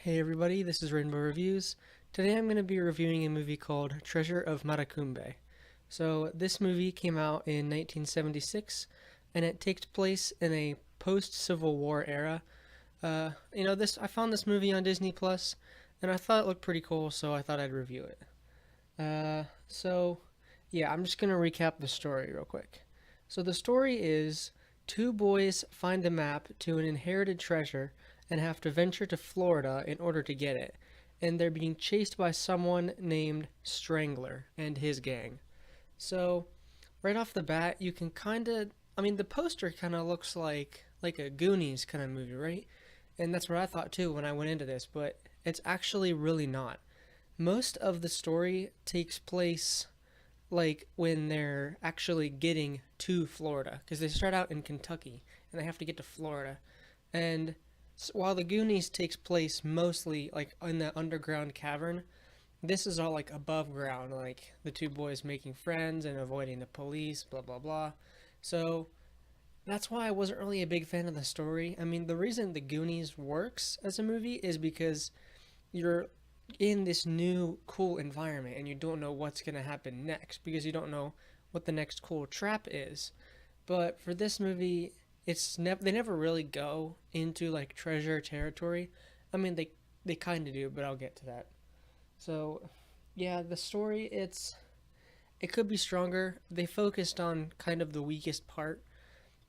Hey everybody, this is Rainbow Reviews. Today I'm going to be reviewing a movie called Treasure of Matecumbe. So this movie came out in 1976 and it takes place in a post-Civil War era. I found this movie on Disney Plus and I thought it looked pretty cool, so I thought I'd review it. Yeah, I'm just going to recap the story real quick. So the story is two boys find a map to an inherited treasure and have to venture to Florida in order to get it. And they're being chased by someone named Strangler and his gang. So, right off the bat, you can the poster kind of looks like a Goonies kind of movie, right? And that's what I thought too when I went into this, but it's actually really not. Most of the story takes place like when they're actually getting to Florida because they start out in Kentucky and they have to get to Florida. And while the Goonies takes place mostly like in the underground cavern, this is all like above ground, like the two boys making friends and avoiding the police, blah blah blah. So that's why I wasn't really a big fan of the story. I mean, the reason the Goonies works as a movie is because you're in this new cool environment and you don't know what's going to happen next because you don't know what the next cool trap is. But for this movie, they never really go into like treasure territory. I mean, they kind of do, but I'll get to that. So, yeah, the story it could be stronger. They focused on kind of the weakest part.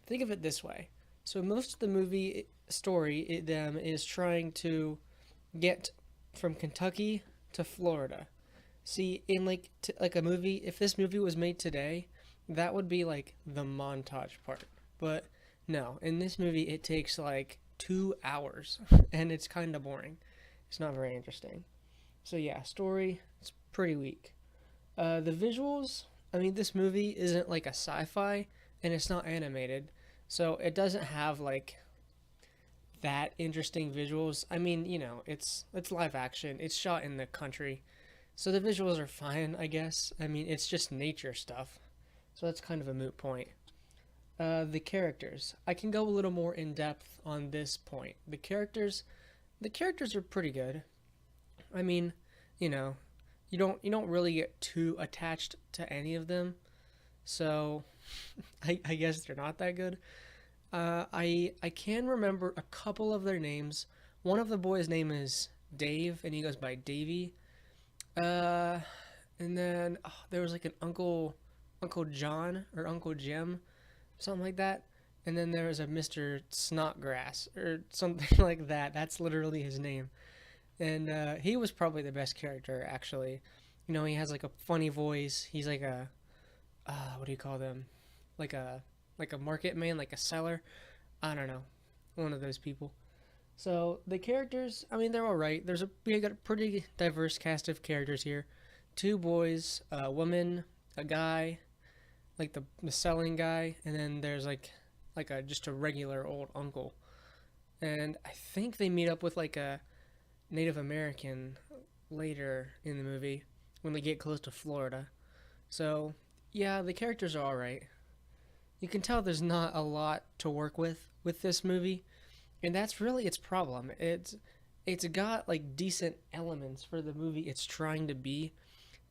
Think of it this way. So most of the movie story is trying to get from Kentucky to Florida. See, in like a movie, if this movie was made today, that would be like the montage part. But no, in this movie it takes like 2 hours and it's kind of boring. It's not very interesting. So yeah, story it's pretty weak. The visuals, I mean, this movie isn't like a sci-fi and it's not animated, so it doesn't have like that interesting visuals. I mean, it's live action. It's shot in the country. So the visuals are fine, I guess. I mean, it's just nature stuff. So that's kind of a moot point. The characters. I can go a little more in depth on this point. The characters are pretty good. I mean, you know, you don't really get too attached to any of them. So I guess they're not that good. I can remember a couple of their names. One of the boys' name is Dave, and he goes by Davy. Uh, and then there was like an Uncle John or Uncle Jim, something like that. And then there was a Mr. Snotgrass or something like that. That's literally his name. And he was probably the best character, actually. He has like a funny voice. He's like what do you call them? Like a market man, like a seller. I don't know, one of those people. So the characters, I mean, they're all right. We got a pretty diverse cast of characters here. Two boys, a woman, a guy, like the selling guy, and then there's like a just a regular old uncle. And I think they meet up with like a Native American later in the movie when they get close to Florida. So yeah, the characters are all right. You can tell there's not a lot to work with this movie, and that's really its problem. It's got like decent elements for the movie it's trying to be,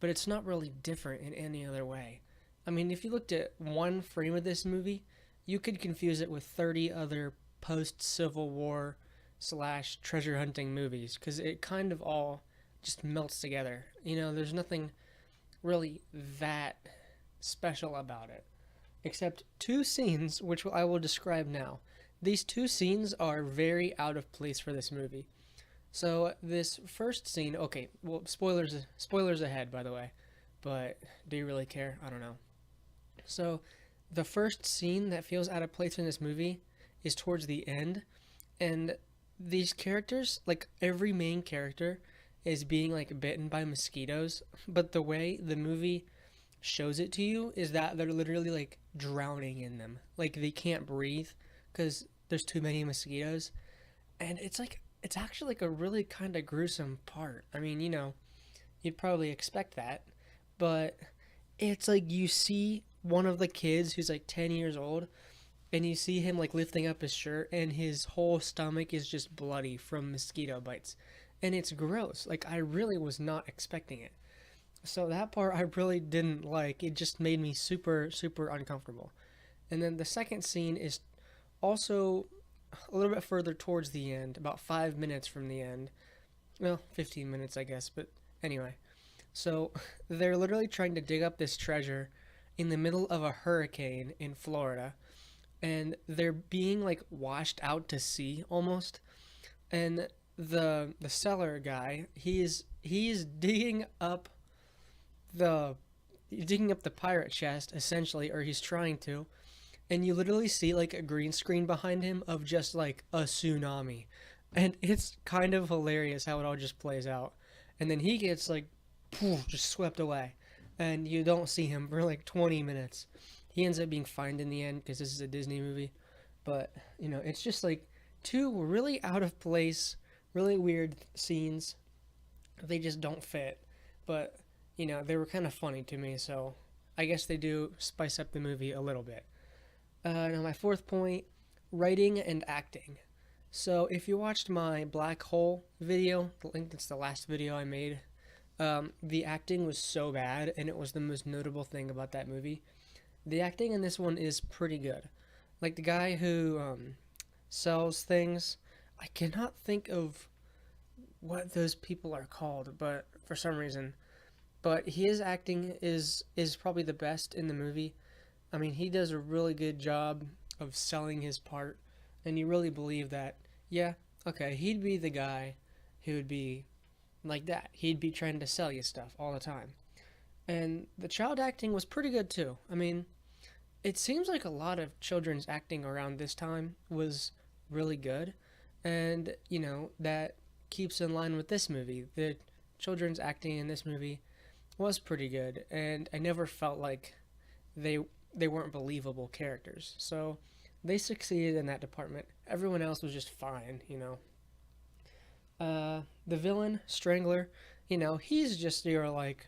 but it's not really different in any other way. I mean, if you looked at one frame of this movie, you could confuse it with 30 other post Civil War slash treasure hunting movies because it kind of all just melts together. There's nothing really that special about it except two scenes, which I will describe now. These two scenes are very out of place for this movie. So this first scene, okay, well, spoilers ahead, by the way, but do you really care? I don't know. So the first scene that feels out of place in this movie is towards the end, and these characters, like every main character, is being like bitten by mosquitoes, but the way the movie shows it to you is that they're literally like drowning in them. Like they can't breathe because there's too many mosquitoes. And it's actually like a really kind of gruesome part. I mean, you'd probably expect that, but it's like you see one of the kids who's like 10 years old and you see him like lifting up his shirt and his whole stomach is just bloody from mosquito bites. and it's gross. Like, I really was not expecting it. So that part I really didn't like. It just made me super, super uncomfortable. And then the second scene is also a little bit further towards the end, about 5 minutes from the end. Well, 15 minutes, I guess, but anyway. So they're literally trying to dig up this treasure in the middle of a hurricane in Florida, and they're being like washed out to sea almost. And the seller guy, he's the digging up the pirate chest essentially, or he's trying to, and you literally see like a green screen behind him of just like a tsunami. And it's kind of hilarious how it all just plays out. And then he gets like poof, just swept away. And you don't see him for like 20 minutes. He ends up being fined in the end because this is a Disney movie. But, it's just like two really out of place, really weird scenes. They just don't fit. But, they were kind of funny to me. So I guess they do spice up the movie a little bit. Now, my fourth point, writing and acting. So, if you watched my black hole video, I think that's the last video I made, the acting was so bad, and it was the most notable thing about that movie. The acting in this one is pretty good. Like the guy who sells things, I cannot think of what those people are called, but for some reason, but his acting is probably the best in the movie. I mean, he does a really good job of selling his part, and you really believe that, yeah, okay, he'd be the guy who would be like that. He'd be trying to sell you stuff all the time. And the child acting was pretty good too. I mean, it seems like a lot of children's acting around this time was really good, and that keeps in line with this movie. The children's acting in this movie was pretty good, and I never felt like they they weren't believable characters. So they succeeded in that department. Everyone else was just fine. The villain, Strangler, he's just your like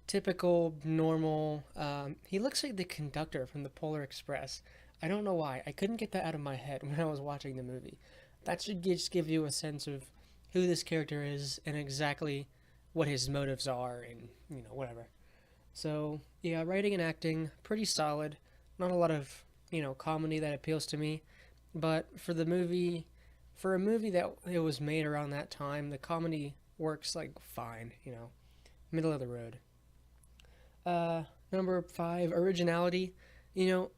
typical normal. He looks like the conductor from the Polar Express. I don't know why. I couldn't get that out of my head when I was watching the movie. That should just give you a sense of who this character is and exactly what his motives are, and whatever. So yeah, writing and acting pretty solid. Not a lot of comedy that appeals to me, but for a movie that it was made around that time, the comedy works like fine. Middle of the road. Number five, originality.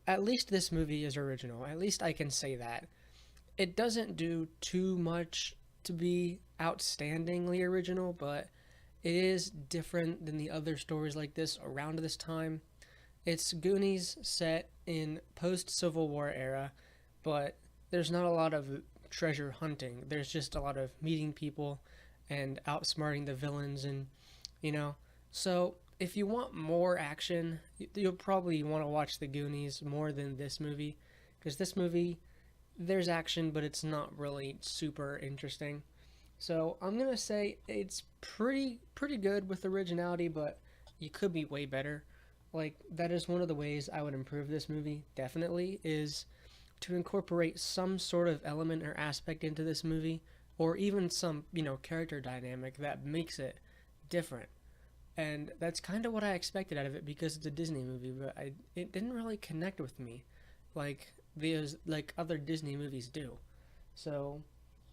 At least this movie is original. At least I can say that. It doesn't do too much to be outstandingly original, but it is different than the other stories like this around this time. It's Goonies set in post Civil War era, but there's not a lot of treasure hunting. There's just a lot of meeting people and outsmarting the villains, and you know. So if you want more action, you'll probably want to watch the Goonies more than this movie, because this movie there's action, but it's not really super interesting. So I'm gonna say it's pretty good with originality, but you could be way better. Like that is one of the ways I would improve this movie. Definitely is to incorporate some sort of element or aspect into this movie, or even some character dynamic that makes it different. And that's kind of what I expected out of it because it's a Disney movie, but it didn't really connect with me like like other Disney movies do. So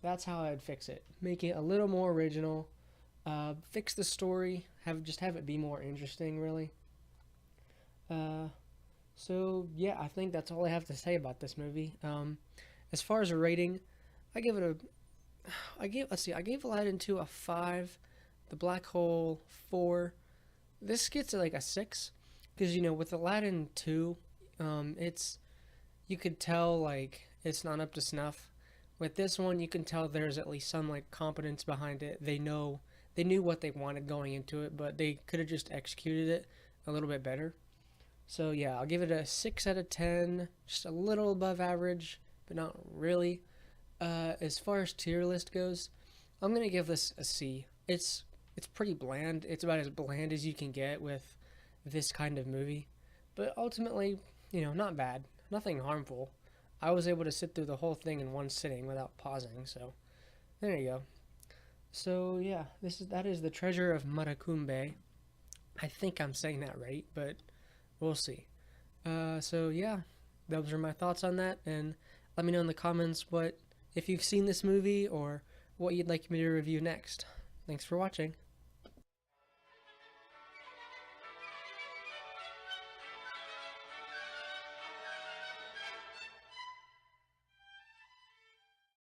that's how I'd fix it. Make it a little more original. Fix the story. Have it be more interesting, really. Uh, so yeah, I think that's all I have to say about this movie. As far as a rating, I give it a. I gave Aladdin 2 a 5. The Black Hole 4. This gets like a 6, because with Aladdin 2, it's you could tell like it's not up to snuff. With this one, you can tell there's at least some like competence behind it. They knew what they wanted going into it, but they could have just executed it a little bit better. So yeah, I'll give it a 6 out of 10, just a little above average, but not really. As far as tier list goes, I'm gonna give this a C. It's pretty bland. It's about as bland as you can get with this kind of movie, but ultimately, not bad, nothing harmful. I was able to sit through the whole thing in one sitting without pausing, so there you go. So yeah, that is the treasure of Matecumbe. I think I'm saying that right, but we'll see. So yeah, those are my thoughts on that, and let me know in the comments what if you've seen this movie or what you'd like me to review next. Thanks for watching.